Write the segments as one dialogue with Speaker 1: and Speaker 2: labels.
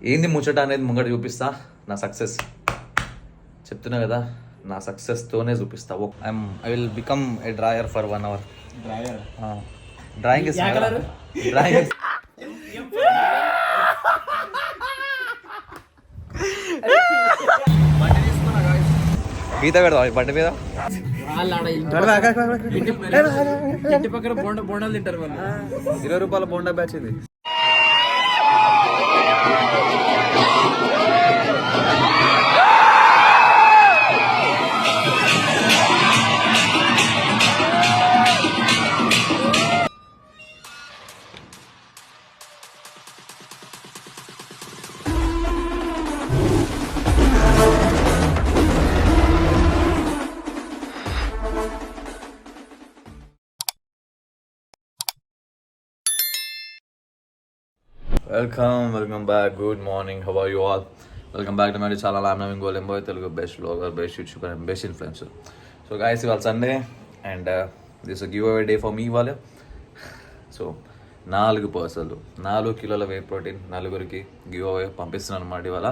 Speaker 1: ఏంది ముచ్చట అనేది ముంగట చూపిస్తా. నా సక్సెస్ చెప్తున్నా కదా, నా సక్సెస్తోనే చూపిస్తా. I will become a drawer for 1 hour. Drawing drawing గీత పెడదాం ఈ బండి మీద.
Speaker 2: ఇంటి పక్కన బోండాలు తింటారు వాళ్ళు.
Speaker 1: 20 రూపాయల బోండా బ్యాచ్ ఇది. Welcome back. Good morning, how are you all? Welcome back to my channel. I'm Naveen గోలెంబోయ్, Telugu best vlogger, best youtuber and best influencer. So guys, ఇవాళ Sunday and this giveaway day for మీ ఇవాళ. So 4 పర్సన్లు 4 కిలోల whey protein నలుగురికి give away పంపిస్తున్నాను అన్నమాట ఇవాళ.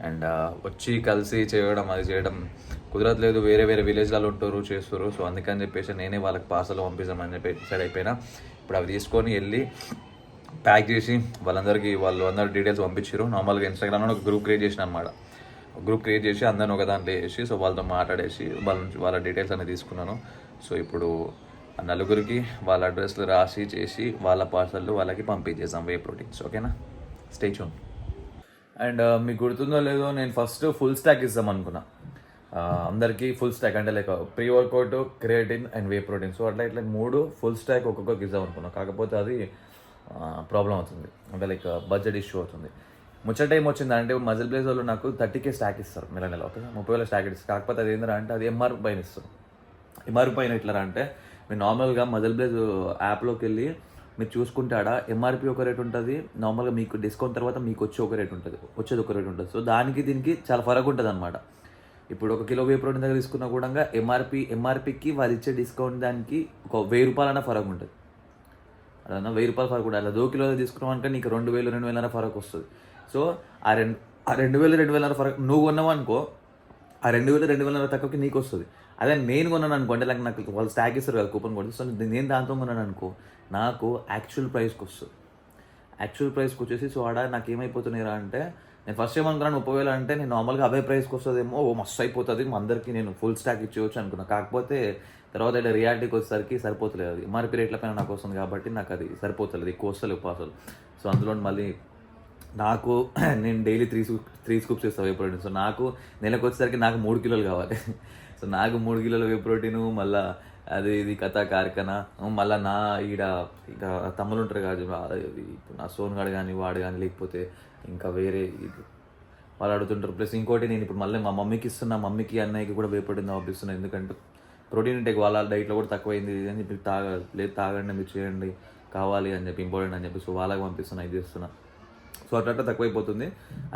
Speaker 1: And వచ్చి కలిసి చేయడం కుదరట్లేదు. వేరే విలేజ్లలో ఉంటారు, చేస్తారు. సో అందుకని చెప్పేసి నేనే వాళ్ళకి పార్సల్ పంపిస్తామని చెప్పి డిసైడ్ అయిపోయినా. ఇప్పుడు అవి తీసుకొని వెళ్ళి ప్యాక్ చేసి వాళ్ళందరూ డీటెయిల్స్ పంపించారు. నార్మల్గా ఇన్స్టాగ్రామ్లో ఒక గ్రూప్ క్రియేట్ చేసిన అనమాట. గ్రూప్ క్రియేట్ చేసి అందరిని ఒక దాంట్లో వేసి, సో వాళ్ళతో మాట్లాడేసి వాళ్ళ డీటెయిల్స్ అనేది తీసుకున్నాను. సో ఇప్పుడు ఆ నలుగురికి వాళ్ళ అడ్రస్లు రాసి చేసి వాళ్ళ పార్సల్ వాళ్ళకి పంపించేసాం వే ప్రోటీన్స్. ఓకేనా, స్టే ట్యూన్. అండ్ మీకు గుర్తుందో లేదో, నేను ఫస్ట్ ఫుల్ స్టాక్ ఇద్దాం అనుకున్నా అందరికీ. ఫుల్ స్టాక్ అంటే like pre workout, creatine and whey protein. So అట్లా 3 ఫుల్ స్టాక్ ఒక్కొక్కరికి ఇద్దాం అనుకున్నా. కాకపోతే అది ప్రాబ్లం అవుతుంది, అంటే లైక్ బడ్జెట్ ఇష్యూ అవుతుంది. ముచ్చట టైం వచ్చిందంటే మజిల్ బ్లేజ్ వాళ్ళు నాకు 30K స్టాక్ ఇస్తారు నెల. ఓకే, 30,000 స్టాక్ ఇస్తారు. కాకపోతే అది ఏంటంటే అంటే అది ఎంఆర్పి పైన ఇస్తారు. ఎంఆర్పి పైన ఎట్లా అంటే మీరు నార్మల్గా మజిల్ బ్లేజ్ యాప్లోకి వెళ్ళి మీరు చూసుకుంటే ఆడ ఎంఆర్పి ఒక రేట్ ఉంటుంది, నార్మల్గా మీకు డిస్కౌంట్ తర్వాత మీకు వచ్చేది ఒక రేట్ ఉంటుంది. సో దానికి దీనికి చాలా ఫరక్ ఉంటుంది అనమాట. ఇప్పుడు 1 కిలో వే ప్రోటీన్ దగ్గర తీసుకున్నా కూడా ఎంఆర్పికి వాళ్ళు ఇచ్చే డిస్కౌంట్ దానికి ఒక 1000 రూపాయలైనా ఫరక్ ఉంటుంది. అలా 1000 రూపాయలు ఫరక్ ఉంటుంది. అలా 2 కిలో తీసుకున్నాం అనుకో నీకు 2,000, 2,500 ఫరక్ వస్తుంది. సో ఆ 2,000, 2,500 ఫరక్ నువ్వు కొన్నావు అనుకో, ఆ 2,000, 2,500 తక్కువకి నీకు వస్తుంది. అదే నేను కొన్నాను అనుకో, అంటే నాకు వాళ్ళు స్టాక్ ఇస్తారు కదా, కూపన్ కొడుతుంది. సో నేను దాంతో కొన్నాను అనుకో, నాకు యాక్చువల్ ప్రైస్కి వస్తుంది. యాక్చువల్ ప్రైస్కి వచ్చేసి సో ఆడ నాకు ఏమైపోతున్నాయి అంటే, నేను ఫస్ట్ ఏమనుకున్నాను 30,000 అంటే నేను నార్మల్గా అవే ప్రైస్కి వస్తుందేమో, మస్తు అయిపోతుంది, అందరికీ నేను ఫుల్ స్టాక్ ఇచ్చేయచ్చు అనుకున్నాను. కాకపోతే తర్వాత ఇట్లా రియాలిటీకి వచ్చేసరికి సరిపోతలేదు. అది ఎంఆర్పీ రేట్ల పైన నాకు వస్తుంది కాబట్టి నాకు అది సరిపోతలేదు, ఎక్కువ వస్తలేదు పార్సల్. సో అందులో మళ్ళీ నాకు నేను డైలీ 3 స్కూప్స్ ఇస్తాను వే ప్రోటీన్. సో నాకు నెలకు వచ్చేసరికి నాకు 3 కిలోలు కావాలి. సో నాకు 3 కిలోల వే ప్రోటీను, మళ్ళీ అది ఇది కథ కార్ఖానా, మళ్ళీ నా ఈడ ఇంకా తమ్ముళ్ళు ఉంటారు కాదు, ఇప్పుడు నా సోన్గాడు కానీ వాడు కానీ, లేకపోతే ఇంకా వేరే వాళ్ళు అడుగుతుంటారు. ప్లస్ ఇంకోటి నేను ఇప్పుడు మళ్ళీ మా మమ్మీకి ఇస్తున్నా, మమ్మీకి అన్నయ్యకి కూడా వే ప్రోటీన్ పంపిస్తున్నాను. ఎందుకంటే ప్రోటీన్ ఇంటేక్ వాళ్ళ డైట్లో కూడా తక్కువైంది అని చెప్పి తాగండి, మీరు చేయండి, కావాలి అని చెప్పి, ఇంపార్టెంట్ అని చెప్పి, సో వాళ్ళకి పంపిస్తున్నా, ఇది చేస్తున్నా. సో అట్లా తక్కువైపోతుంది.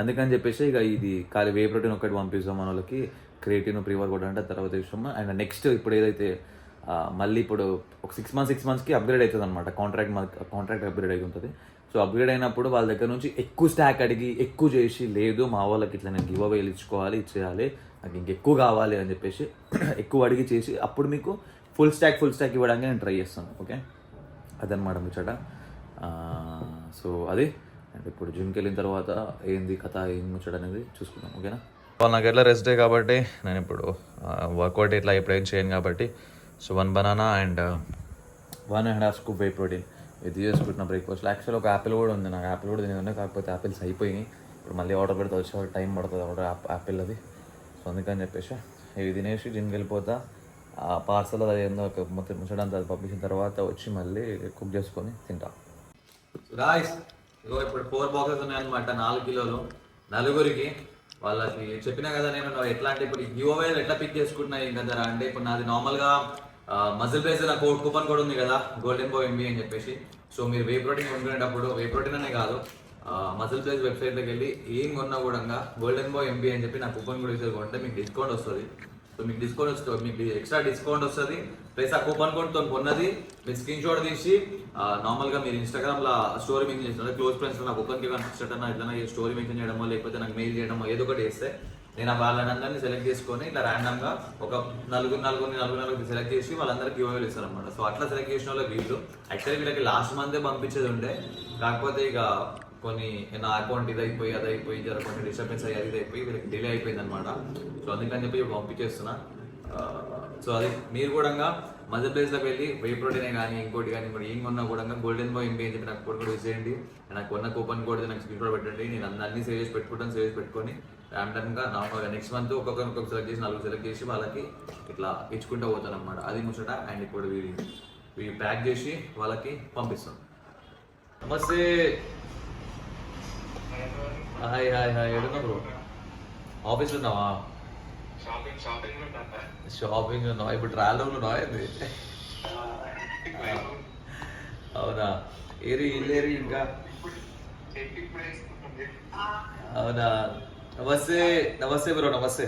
Speaker 1: అందుకని చెప్పేసి ఇక ఇది ఖాళీ వే ప్రోటీన్ ఒక్కటి పంపిస్తాం మన వాళ్ళకి. క్రియేటిన్, ప్రీ వర్కౌట్ అంటే తర్వాత ఇష్టం. అండ్ నెక్స్ట్ ఇప్పుడు ఏదైతే మళ్ళీ ఇప్పుడు ఒక 6 monthsకి అప్గ్రేడ్ అవుతుంది అనమాట. కాంట్రాక్ట్ అప్గ్రేడ్ అయి ఉంటుంది. సో అప్గ్రేడ్ అయినప్పుడు వాళ్ళ దగ్గర నుంచి ఎక్కువ స్టాక్ అడిగి ఎక్కువ చేసి, లేదు మా వాళ్ళకి ఇట్లా నేను గివ్ అవేలు ఇచ్చేయాలి, నాకు ఇంకెక్కువ కావాలి అని చెప్పేసి ఎక్కువ అడిగి చేసి అప్పుడు మీకు ఫుల్ స్టాక్ ఇవ్వడానికి నేను ట్రై చేస్తాను. ఓకే, అదనమాట ముచ్చట. సో అది. అండ్ ఇప్పుడు జిమ్కి వెళ్ళిన తర్వాత ఏంది కథ, ఏం ముచ్చట అనేది చూసుకుందాం. ఓకేనా, నాకు ఎట్లా రెస్ట్ డే కాబట్టి నేను ఇప్పుడు వర్కౌట్ ఇట్లా ఎప్పుడేం చేయను కాబట్టి, so 1 banana and 1.5 scoop whey protein ఇది చేసుకుంటున్న బ్రేక్ఫాస్ట్లో. యాక్చువల్ ఒక యాపిల్ కూడా ఉంది, నాకు యాపిల్ కూడా తినేది, కాకపోతే యాపిల్స్ అయిపోయినాయి. ఇప్పుడు మళ్ళీ ఆర్డర్ పెడితే వచ్చే టైం పడుతుంది యాపిల్ అది. సో అందుకని చెప్పేసి ఇవి తినేసి జిమ్కి వెళ్ళిపోతా. ఆ పార్సల్ అది ఏందో మొత్తం ముచ్చడంతా అది పంపించిన తర్వాత వచ్చి మళ్ళీ కుక్ చేసుకొని తింటా. గాయ్స్, ఇగో ఇప్పుడు 4 boxes ఉన్నాయన్నమాట, 4 కిలోలు నలుగురికి. వాళ్ళకి చెప్పినా కదా నేను ఎట్లా అంటే ఇప్పుడు గివ్ అవే ఎట్లా పిక్ చేసుకుంటున్నాయి కదా అంటే, ఇప్పుడు నాది నార్మల్గా మజిల్ ప్లేస్ నా కూపన్ కోడ్ ఉంది కదా, గోల్డెన్ బాయ్ ఎంబీ అని చెప్పేసి. సో మీరు వే ప్రోటీన్ కొనుక్కునేటప్పుడు, వే ప్రోటీన్ అనే కాదు, మజిల్ ప్లేస్ వెబ్సైట్లోకి వెళ్ళి ఏం కొన్నా కూడా గోల్డెన్ బాయ్ ఎంబీ అని చెప్పి నా కూపన్ కోడ్ ఇస్తే కొంటే మీకు డిస్కౌంట్ వస్తుంది. సో మీకు డిస్కౌంట్ వస్తుంది, మీకు ఎక్స్ట్రా డిస్కౌంట్ వస్తుంది. ప్లస్ ఆ కూపన్ కోడ్ తో కొన్నది మీరు స్క్రీన్ షాట్ తీసి నార్మల్ గా మీరు ఇన్స్టాగ్రామ్ లో స్టోరీ మెన్షన్ చేసిన క్లోజ్ ఫ్రెండ్స్ నా కూపన్ కి కనిపించడం ఇట్లా స్టోరీ మెన్షన్ చేయడమో లేకపోతే నాకు మెయిల్ చేయడమో ఏదో ఒకటి చేస్తే నేను వాళ్ళందరినీ సెలెక్ట్ చేసుకొని ఇట్లా ర్యాండమ్ గా ఒక నలుగురు సెలెక్ట్ చేసి వాళ్ళందరికీ గివ్ ఇస్తారు అనమాట. సో అట్లా సెలెక్ట్ చేసిన వాళ్ళు వీళ్ళు యాక్చువల్లీ వీళ్ళకి లాస్ట్ మంతే పంపించేది ఉండే, కాకపోతే ఇక కొన్ని నా అకౌంట్ ఇది అయిపోయి అది అయిపోయి జర కొన్ని డిస్టర్బెన్స్ అయ్యి అది అయిపోయి వీళ్ళకి డిలే అయిపోయింది అనమాట. సో అందుకని చెప్పి ఇప్పుడు పంపించేస్తున్నా. సో అది మీరు కూడా మధ్య ప్లేస్లోకి వెళ్ళి వే ప్రోటీనే కానీ ఇంకోటి కానీ ఇంకోటి ఏం కొన్నా కూడా గోల్డెన్ బాయ్ ఇంపే అని చెప్పి నాకు కోడ్ కూడా యూజ్ చేయండి. నాకు కొన్న కూపన్ కోడ్ నాకు స్క్రీన్ కూడా పెట్టండి. నేను అన్ని సేవ్ చేసి పెట్టుకుంటాను. సేవ్ చేసి పెట్టుకొని ర్యాండమ్గా నార్మల్గా నెక్స్ట్ మంత్ ఒక్కొక్క సెలెక్ట్ చేసి 4 సెలెక్ట్ చేసి వాళ్ళకి ఇట్లా ఇచ్చుకుంటూ పోతాను అనమాట. అది ముచ్చట. అండ్ ఇప్పుడు ఇవి ప్యాక్ చేసి వాళ్ళకి పంపిస్తాం. నమస్తే. Hi hi hi. ఎడున్నా బ్రో? ఆఫీస్లో ఉన్నావా? షాపింగ్ ఉన్నావా? ఇప్పుడు ట్రావెల్ ఉన్నావా? ఏంది? అవునా? ఇల్లేరి ఇంకా అవునా? నమస్తే నమస్తే బ్రో. నమస్తే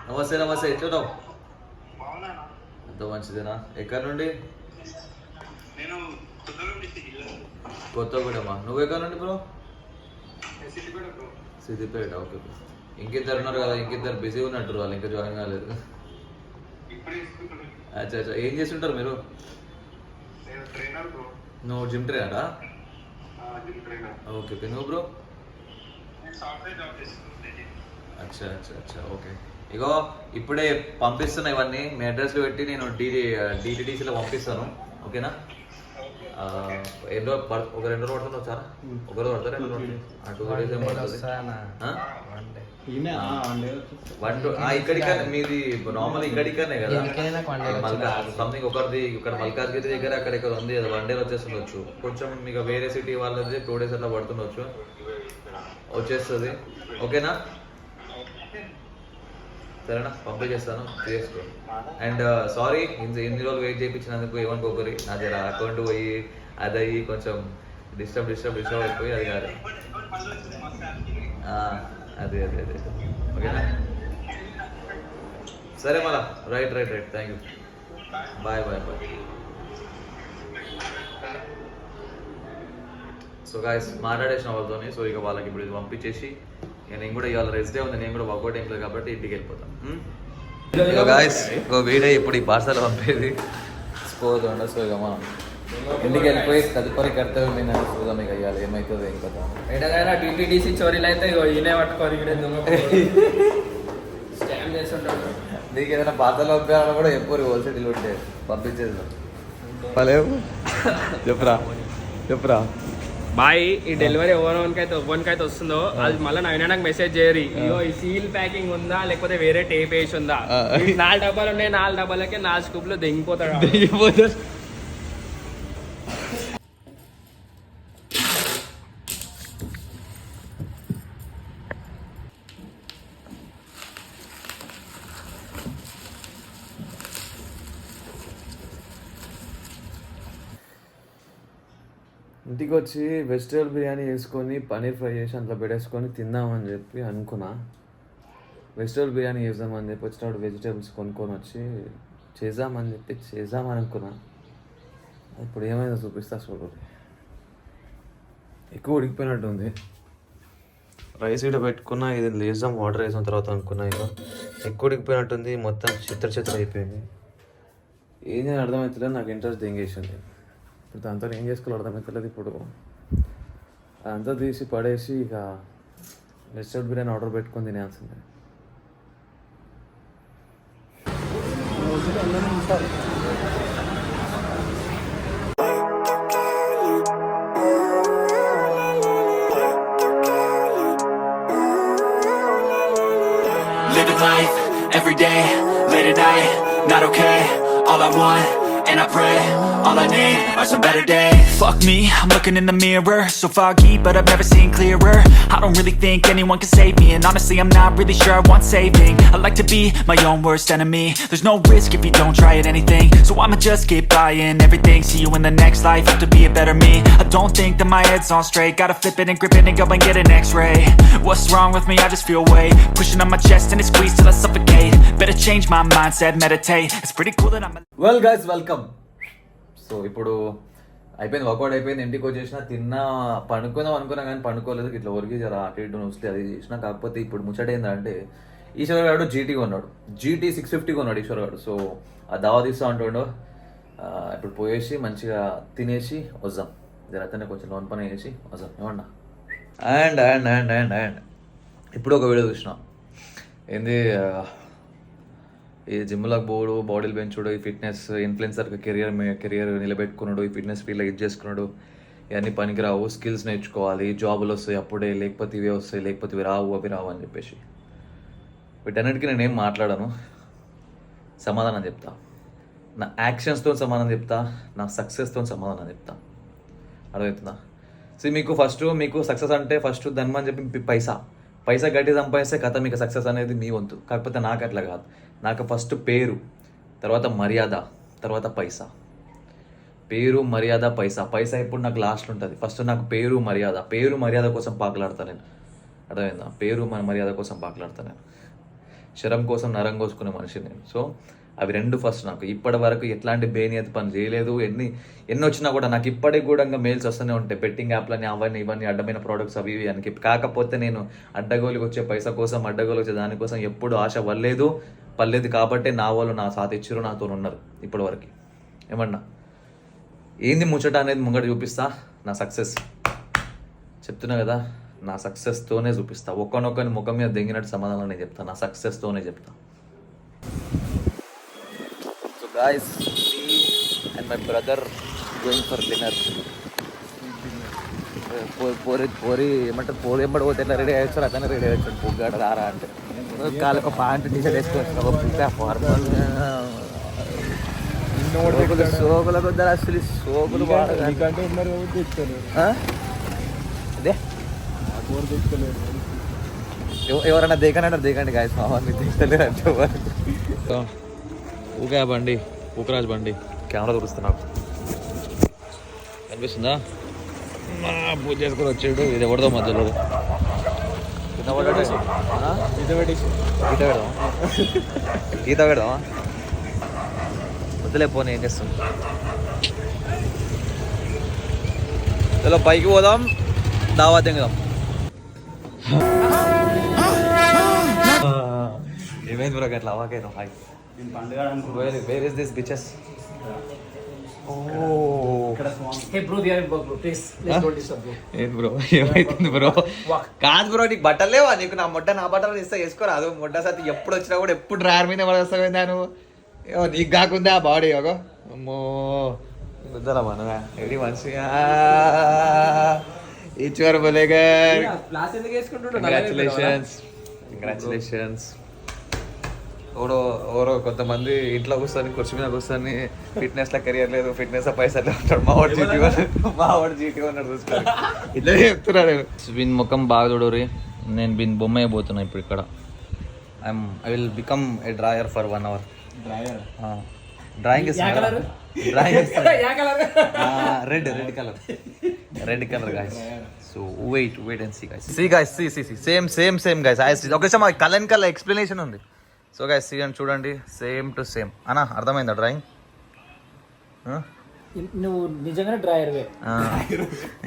Speaker 1: నమస్తే నమస్తే. ఎట్లున్నావు? అంత మంచిదేనా? ఎక్కడి నుండి? కొత్తగూడెమా? నువ్వు ఎక్కడి నుండి బ్రో? సిద్దిపేట. Okay bro. ఇంకిద్దరు ఉన్నారు కదా, ఇంకిద్దరు బిజీ ఉన్నట్టు వాళ్ళు ఇంకా జాయిన్ కాలేదు. అచ్చా అచ్చా. ఏం చేస్తుంటారు మీరు? నువ్వు జిమ్ ట్రైనరా? Okay okay. నువ్వు బ్రో? అచ్చా అచ్చా అచ్చా. ఓకే. ఇగో ఇప్పుడే పంపిస్తున్నా ఇవన్నీ మీ అడ్రస్లో పెట్టి నేను డిటిడిసిలో పంపిస్తాను. ఓకేనా? ఒక 2 రోజులు పడుతుంది. వచ్చారా? ఒక రోజు పడతారా? 2 డేస్ ఏం పడుతుంది? ఇక్కడికనే మీది నార్మల్ ఇక్కడికనే కదా సంథింగ్ ఒకరిది ఇక్కడ మల్కాజ్గిరి దగ్గర అక్కడ ఇక్కడ ఉంది కదా 1 డే వచ్చేస్తుండొచ్చు. కొంచెం మీకు వేరే సిటీ వాళ్ళది 2 డేస్ అట్లా పడుతుండొచ్చు. వచ్చేస్తుంది. ఓకేనా? సరేనా? పంపించేస్తాను. చేసుకో. అండ్ సారీ ఇన్ని రోజులు వెయిట్ చేయించినందుకు ఏమనుకోకరి. నా జర అకౌంట్ పోయి అది అయ్యి కొంచెం డిస్టర్బ్ అయిపోయి అది కాదు. అదే అదే అదే. ఓకేనా? సరే మళ్ళా. Right right right. Thank you. Bye bye bye. So guys మాట్లాడేసిన వాళ్ళతోనే. సో ఇక వాళ్ళకి ఇప్పుడు ఇది పంపించేసి నేను కూడా ఇవాళ రెస్ట్ డే ఉంది, నేను కూడా వర్కౌట్ ఏం లేదు కాబట్టి ఇంటికి వెళ్ళిపోతాను. ఇక గాయస్ ఇంకో వీడే ఇప్పుడు ఈ పార్సల్ పంపేది పోతుండ. సో ఇక మనం ఇంటికి వెళ్ళిపోయి తదుపరి కర్తవ్యం మీద చూద్దాం. ఇక ఇవాళ ఏమవుతుందో ఏం కదా.
Speaker 2: ఎక్కడైనా టీటీడీసీ చోరీలు అయితే ఈయనే పట్టుకోరు. స్కామ్ చేస్తుంటాడు.
Speaker 1: నీకు ఏదైనా పార్సల్ పంపించాలని కూడా ఎప్పుడు హోల్సేల్ ఉంటే పంపించేద్దాం. చెప్పురా
Speaker 2: బాయ్. ఈ డెలివరీ ఎవరికైతే వస్తుందో అది మళ్ళీ నాకు మెసేజ్ చేయరు. ఇగో ఈ సీల్ ప్యాకింగ్ ఉందా లేకపోతే వేరే టేప్ వేసి ఉందా? 4 డబ్బాలు ఉన్నాయి. 4 డబ్బాలకే 4 స్కూప్లు దిగిపోతాడు.
Speaker 1: ఇంటికి వచ్చి వెజిటేబుల్ బిర్యానీ వేసుకొని పన్నీర్ ఫ్రై చేసి అంతా పెట్టేసుకొని తిందామని చెప్పి అనుకున్నా. వెజిటేబుల్ బిర్యానీ చేద్దామని చెప్పి వచ్చినప్పుడు వెజిటేబుల్స్ కొనుక్కొని వచ్చి చేద్దామని అనుకున్నా. ఇప్పుడు ఏమైందో చూపిస్తా చూడండి. ఎక్కువ ఉడికిపోయినట్టు ఉంది. రైస్ ఇక్కడ పెట్టుకున్నా, ఇది లేసాం వాటర్ వేసిన తర్వాత అనుకున్నా. ఇక ఎక్కువ ఉడికిపోయినట్టుంది, మొత్తం చిత్ర అయిపోయింది. ఏం చేయాలి అర్థమవుతలేదు. నాకు ఇంట్రెస్ట్ దెంగేసింది. ఇప్పుడు దాంతో ఏం చేసుకోవాలి అర్థమవుతలేదు. ఇప్పుడు అదంతా తీసి పడేసి ఇక వెజిటేబుల్ బిర్యానీ ఆర్డర్ పెట్టుకొని తినేయాల్సిందే.
Speaker 3: Living life, every day, late at night, not okay. All I want and I pray, all I need are some better days. Fuck me, I'm looking in the mirror, so foggy, but I've never seen clearer. I don't really think anyone can save me, and honestly I'm not really sure I want saving. I like to be my own worst enemy. There's no risk if you don't try at anything, so I'ma just keep buying everything. See you in the next life, have to be a better me. I don't think that my head's on straight, gotta flip it and grip it and go and get an x-ray. What's wrong with me? I just feel weight pushing on my chest and it squeezes till I suffocate. Better change my mindset, meditate. It's pretty cool that I'm
Speaker 1: well guys welcome. So ఇప్పుడు అయిపోయింది, work out అయిపోయింది, ఇంటికి వచ్చేసిన, తిన్నా, పనుకుందాం అనుకున్నా కానీ పనుకోలేదు. ఇట్లా ఒరికి జర అటు ఇటు నూస్తే అది చేసిన. కాకపోతే ఇప్పుడు ముచ్చట ఏంటంటే ఈశ్వర్ గారు జీటీ కొన్నాడు, జీటీ 650 కొన్నాడు ఈశ్వర్ గారు. సో ఆ దావా తీస్తా అంటుండో. ఇప్పుడు పోయేసి మంచిగా తినేసి వద్దాం, జరతనే కొంచెం లోన్ పని వేసి వద్దాం ఏమన్నా. And and and and and ఇప్పుడు ఒక వీడియో చూసిన, ఏంది ఈ జిమ్లకు పోడు, బాడీలు పెంచుడు, ఈ ఫిట్నెస్ ఇన్ఫ్లుయెన్సర్గా కెరియర్ నిలబెట్టుకున్నాడు, ఈ ఫిట్నెస్ ఫీల్డ్లో ఇది చేసుకున్నాడు, ఇవన్నీ పనికిరావు, స్కిల్స్ నేర్చుకోవాలి, జాబులు వస్తాయి అప్పుడే, లేకపోతే ఇవే వస్తాయి, లేకపోతే ఇవి రావు అవి రావు అని చెప్పేసి. వీటన్నిటికీ నేనేం మాట్లాడాను, సమాధానం చెప్తా. నా యాక్షన్స్తో సమాధానం చెప్తా, నా సక్సెస్తో సమాధానం చెప్తా. అర్థమవుతుందా? సో మీకు ఫస్ట్ మీకు సక్సెస్ అంటే ఫస్ట్ ధనం అని చెప్పి పైసా గట్టి సంపాదిస్తే కథ మీకు సక్సెస్ అనేది మీ వంతు. కాకపోతే నాకు అట్లా కాదు. నాకు ఫస్ట్ పేరు, తర్వాత మర్యాద, తర్వాత పైసా. పేరు, మర్యాద, పైసా. పైసా ఇప్పుడు నాకు లాస్ట్లో ఉంటుంది. ఫస్ట్ నాకు పేరు మర్యాద కోసం పాకులాడతాను నేను. అర్థమైందా? పేరు మర్యాద కోసం పాకులాడతాను నేను. శరం కోసం నరం కోసుకునే మనిషి నేను. సో అవి రెండు ఫస్ట్. నాకు ఇప్పటి వరకు ఎట్లాంటి బేనియత పని చేయలేదు. ఎన్ని వచ్చినా కూడా నాకు ఇప్పటికి కూడా ఇంకా మెయిల్స్ వస్తూనే ఉంటాయి, బెట్టింగ్ యాప్లని అవన్నీ ఇవన్నీ అడ్డమైన ప్రోడక్ట్స్ అవి ఇవి అని. కాకపోతే నేను అడ్డగోలికి వచ్చే పైసా కోసం, అడ్డగోలు వచ్చే దానికోసం ఎప్పుడు ఆశ పర్లేదు. కాబట్టి నా వాళ్ళు నా సాథ్ ఇచ్చిరు, నాతో ఉన్నారు ఇప్పటి వరకు. ఏమన్నా ఏంది ముచ్చట అనేది ముంగట చూపిస్తా. నా సక్సెస్ చెప్తున్నా కదా, నా సక్సెస్తోనే చూపిస్తా. ఒక్కనొక్కని ముఖం మీద దెంగినట్టు సమాధానం నేను చెప్తా, నా సక్సెస్తోనే చెప్తా. Guys, me and my brother going for dinner. పోరి ఏమంటారు, పోరి ఎంబడి పోతే ఎట్లా రెడీ అయ్యొచ్చు అతనే రెడీ అయ్యొచ్చు. పొగ్గాడ రారా అంటే కాళ్ళకు ప్యాంట్ టీషర్ట్ వేసుకోవచ్చు. ఫార్మల్ సోకుల కొద్ది అసలు సోకులు అదే ఎవరన్నా దేకండి గాయస్, మా వాళ్ళు తీస్తలేరు అంటే. ఊగా బండి, ఊకరాజ్ బండి కెమెరా చూపిస్తున్నా, కనిపిస్తుందా? పూజ చేసుకొని వచ్చాడు. ఇది ఎవరిదో మధ్యలో ఈత పెడదామా? వద్దులే పోనీ, ఏం చేస్తాం. చలో పైకి పోదాం, దావా తింగదాం. ఏమైంది బ్రో అట్లా అవాకైనా? Hi. Where is this bitches? ఏం బ్రో ఏమైతుంది బ్రో? కాదు బ్రో, నీకు బట్టలు లేవా? నీకు నా బట్టలు ఇస్తా, వేసుకోరాదు. మొట్ట సతి ఎప్పుడు వచ్చినా కూడా ఎప్పుడు డ్రైవర్ మీద పడేస్తావు నువ్వు. నీకు కాకుండా ఆ బాడీ ఒక అమ్మో వద్దరా మన ఎడి మంచిగా ఇచ్చారు బలేగా. కంగ్రాచులేషన్స్. ఎవరో కొంతమంది ఇంట్లో కూర్చొని కుర్చీ మీద కూర్చొని ఫిట్నెస్ లో కెరియర్ లేదు, ఫిట్నెస్ లో పైసలు ఉంటాడు. మావాడు జీటీ ఉన్నాడు చూసుకోవాలి. ఇట్లా చెప్తున్నా నేను. బిన్ ముఖం బాగా చూడరి. నేను బిన్ బొమ్మ అయిపోతున్నా ఇప్పుడు ఇక్కడ. I will become a drawer for 1 hour. Drawing red colour guys. So wait and see guys. Same guys. ఒకసారి మా కలర్ ఎక్స్ప్లెనేషన్ ఉంది. సో గైస్ చూడండి, సేమ్ టు సేమ్. అన్నా అర్థమైందా డ్రాయింగ్?
Speaker 2: నువ్వు నిజంగా డ్రాయర్వే.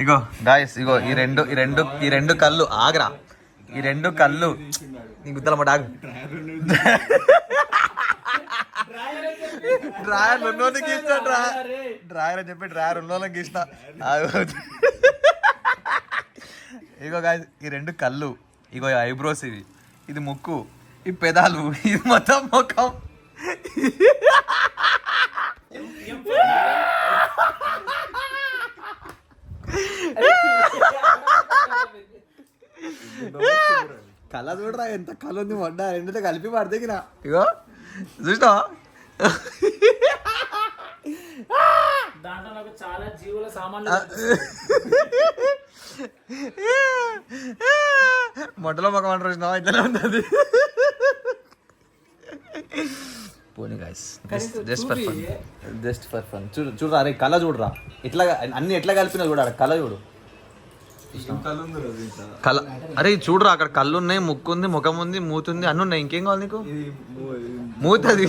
Speaker 1: ఇగో గాయస్, ఇగో ఈ రెండు కళ్ళు ఆగరా. ఈ రెండు కళ్ళు నీ గుద్దల మాట ఆగు. డ్రాయర్ ఉన్నోళ్ళకి గీస్తా, డ్రాయర్ అని చెప్పి డ్రాయర్ ఉన్నోళ్ళకి గీస్తా. ఇగో గాయస్, ఈ రెండు కళ్ళు, ఇగో ఐబ్రోస్, ఇది ముక్కు, ఈ పెదాలు, ఇది మొత్తం ముఖం. కళ చూడరా, ఎంత కళ ఉంది మొడ్డ. రెండుతో కలిపి పడితేకినా. ఇగో చూసినా
Speaker 4: నాకు చాలా జీవుల సామాన్లు
Speaker 1: మొట్టలో ఒక వంట రోజు ఇట్లనే ఉంటుంది. పోనీ గాయస్, జస్ట్ ఫర్ ఫన్. చూడరా అరే కళ చూడరా, ఇట్లా అన్ని ఎట్లా కలిపినా చూడ, కళ చూడు. కళ అరే చూడరా, అక్కడ కళ్ళు ఉన్నాయి, ముక్కు ఉంది, ముఖం ఉంది, మూతుంది, అన్ని ఉన్నాయి. ఇంకేం కావాలి నీకు? మూతది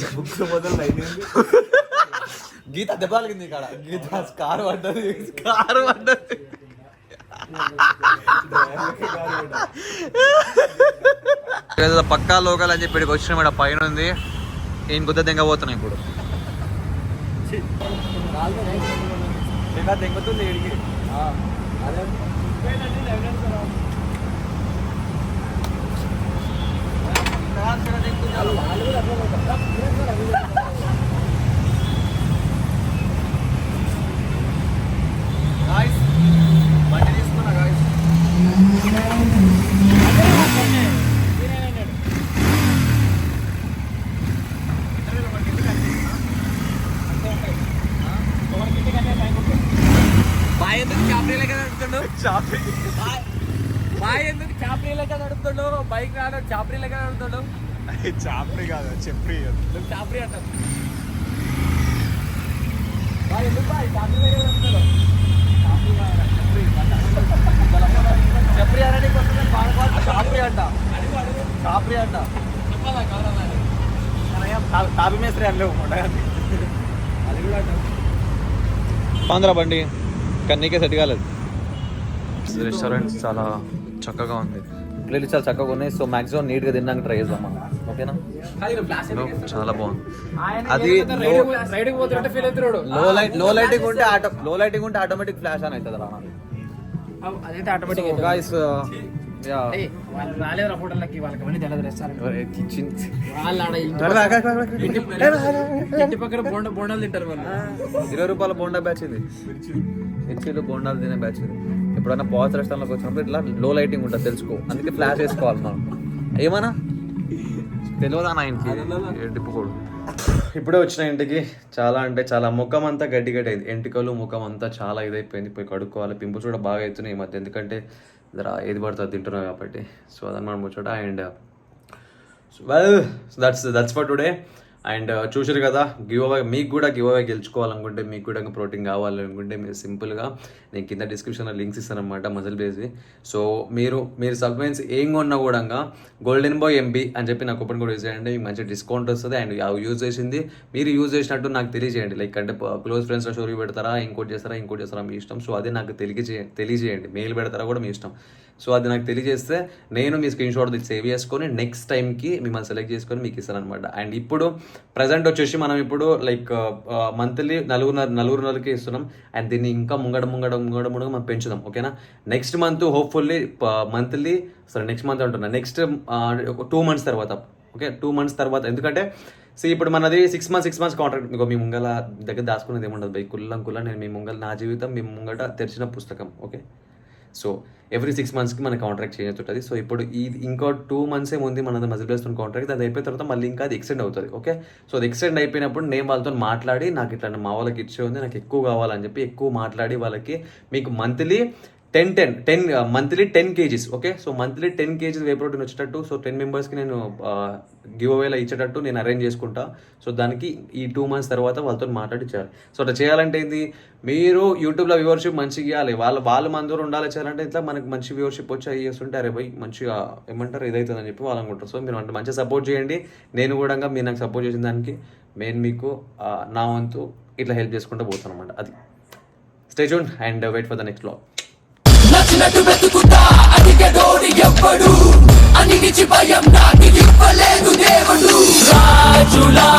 Speaker 1: గీత దెబ్బలింది ఇక్కడ, గీత కారు పడ్డది, కారు పడ్డది. పక్కా లోకల్ అని చెప్పి వచ్చిన మేడ పైన ఉంది. ఏం గుద్ద దెంగ పోతున్నాయి ఇప్పుడు. దెంగుతుంది ఇడికి. బండి తీసుకున్నా గాయస్. బాయ్ ఎందుకు చాపరీ లెక్క నడుపుతుండు? బాయ్ ఎందుకు చాపరీ లెక్క నడుపుతుండు? బైక్ రాడు, చాపరీ లెక్క నడుపుతుండు.
Speaker 5: చాపరి కాదు, చెప్పి
Speaker 2: నువ్వు చాపరీ అంటావు. బాయ్ ఎందుకు బాయ్ చాపరీ లెక్క నడుపుతాడు? చాపరీ అనడానికి వస్తుంది, చాపరీ అంట, చాపరీ అంట. చెప్పాలా కావాలని
Speaker 5: తాపి మేస్త్రి అనలేవు
Speaker 2: అది కూడా అంటావు.
Speaker 1: ఆంధ్రా బండి కానీ నీకే సెట్ కాలేదు. రెస్టారెంట్ చాలా చక్కగా ఉంది, ప్లేట్లు చాలా చక్కగా ఉన్నాయి. సో మాక్సిమం నీట్గా తినడానికి ట్రై చేద్దాం మనం, ఓకేనా? చాలా బాగుంది. అది
Speaker 2: రైడ్కి పోతుంటే ఫీల్ అవుతున్నాడు.
Speaker 1: లో లైటింగ్ ఉంటే ఆటోమేటిక్ ఫ్లాష్ అని అవుతుంది రా.
Speaker 2: అదైతే ఆటోమేటిక్
Speaker 1: గాయ్స్
Speaker 2: వాళ్ళు రాలేరు హోటల్కి, వాళ్ళకి అవన్నీ తెలియదు. రెస్టారెంట్ ఇంటి పక్కన బోండాలు తింటారు వాళ్ళు.
Speaker 1: 20 రూపాయల బోండా బ్యాచ్ ఇది, మిర్చీలు బోండాలు తినే బ్యాచ్ ఇది. ఎప్పుడైనా పాస్ రెస్టారెంట్లోకి వచ్చినప్పుడు ఇట్లా లో లైటింగ్ ఉంటుంది తెలుసుకో, అందుకే ఫ్లాష్ వేసుకోవాలి మనం. ఏమన్నా తెలియదా నా ఇంటికి డిప్పుకోడు. ఇప్పుడే వచ్చిన ఇంటికి. చాలా అంటే చాలా ముఖం అంతా గడ్డి గడ్డి అయింది, ఎంటికలు ముఖం అంతా చాలా ఇదైపోయింది. పోయి కడుక్కోవాలి. పింపుల్స్ కూడా బాగా అవుతున్నాయి ఈ మధ్య, ఎందుకంటే ఏది పడుతుంది తింటున్నాం కాబట్టి. సో అదన్నమాట ముచ్చట. And well that's for today. And చూసారు కదా గివ్ అవే. మీకు కూడా గివ్ అవే గెలుచుకోవాలనుకుంటే, మీకు కూడా ప్రోటీన్ కావాలనుకుంటే మీరు సింపుల్గా నేను కింద డిస్క్రిప్షన్లో లింక్స్ ఇస్తానమాట, మజిల్ బేస్వి. సో మీరు సప్లిమెంట్స్ ఏం కొన్నా కూడా గోల్డెన్ బాయ్ ఎంబీ అని చెప్పి నాకు కూపన్ కూడా యూజ్ చేయండి, మీకు మంచి డిస్కౌంట్ వస్తుంది. అండ్ యూజ్ చేసింది మీరు యూజ్ చేసినట్టు నాకు తెలియజేయండి. లైక్ అంటే క్లోజ్ ఫ్రెండ్స్లో స్టోరీ పెడతారా, ఇంకోటి చేస్తారా మీ ఇష్టం. సో అది నాకు తెలియజేయండి. మెయిల్ పెడతారా కూడా మీ ఇష్టం. సో అది నాకు తెలియజేస్తే నేను మీ స్క్రీన్ షాట్ సేవ్ చేసుకొని నెక్స్ట్ టైంకి మిమ్మల్ని సెలెక్ట్ చేసుకొని మీకు ఇస్తాను అనమాట. అండ్ ఇప్పుడు ప్రజెంట్ వచ్చేసి మనం ఇప్పుడు లైక్ మంత్లీ నలుగురుకి ఇస్తున్నాం. అండ్ దీన్ని ఇంకా ముంగడ మనం పెంచుదాం, ఓకేనా? Next month hopefully monthly next month అంటున్నా, నెక్స్ట్ 2 months తర్వాత, ఓకే? 2 months తర్వాత. ఎందుకంటే ఇప్పుడు మనది 6 months కాంట్రాక్ట్. మీకు మీ ముంగల దగ్గర దాచుకునేది ఏముండదు బై, కుల్లా నేను మీ ముంగల, నా జీవితం మీ ముంగట తెరిచిన పుస్తకం, ఓకే? సో ఎవ్రీ 6 monthsకి మన కాంట్రాక్ట్ చేంజ్ అవుతుంది. సో ఇప్పుడు ఇంకో 2 months ఉంది మనది మజిల్ బేస్డ్ కాంట్రాక్ట్. అది అయిపోయిన తర్వాత మళ్ళీ ఇంకా అది ఎక్స్టెండ్ అవుతుంది, ఓకే? సో అది ఎక్స్టెండ్ అయిపోయినప్పుడు నేను వాళ్ళతో మాట్లాడి, నాకు ఇట్లా మా వాళ్ళకి ఇచ్చే ఉంది, నాకు ఎక్కువ కావాలని చెప్పి ఎక్కువ మాట్లాడి వాళ్ళకి మీకు monthly 10 kgs, okay? So monthly 10 kgs whey protein వచ్చేటట్టు, సో 10 members-కి నేను గివ్ అవేలా ఇచ్చేటట్టు నేను అరేంజ్ చేసుకుంటా. సో దానికి ఈ 2 months తర్వాత వాళ్ళతో మాట్లాడి చేయాలి. సో అట్లా చేయాలంటే ఏంది, మీరు యూట్యూబ్లో వ్యూవర్షిప్ మంచిగా ఇవ్వాలి, వాళ్ళ మందూరు ఉండాలి. చేయాలంటే ఇట్లా మనకి మంచి వ్యూవర్షిప్ వచ్చి అవి చేస్తుంటే అరే పోయి మంచిగా ఏమంటారు ఇదవుతుందని చెప్పి వాళ్ళు అనుకుంటారు. సో మీరు అంటే మంచిగా సపోర్ట్ చేయండి. నేను కూడా మీరు నాకు సపోర్ట్ చేసిన దానికి నేను మీకు నా వంతు ఇట్లా హెల్ప్ చేసుకుంటూ పోతాను అనమాట. అది stay tuned and wait for the next vlog.
Speaker 6: నచ్చినట్టు వెతుకుతా అడిగేటోడు ఎవ్వడు, అన్నిటిచి భయం నాకు ఇవ్వలేదు దేవుడు. రాజులా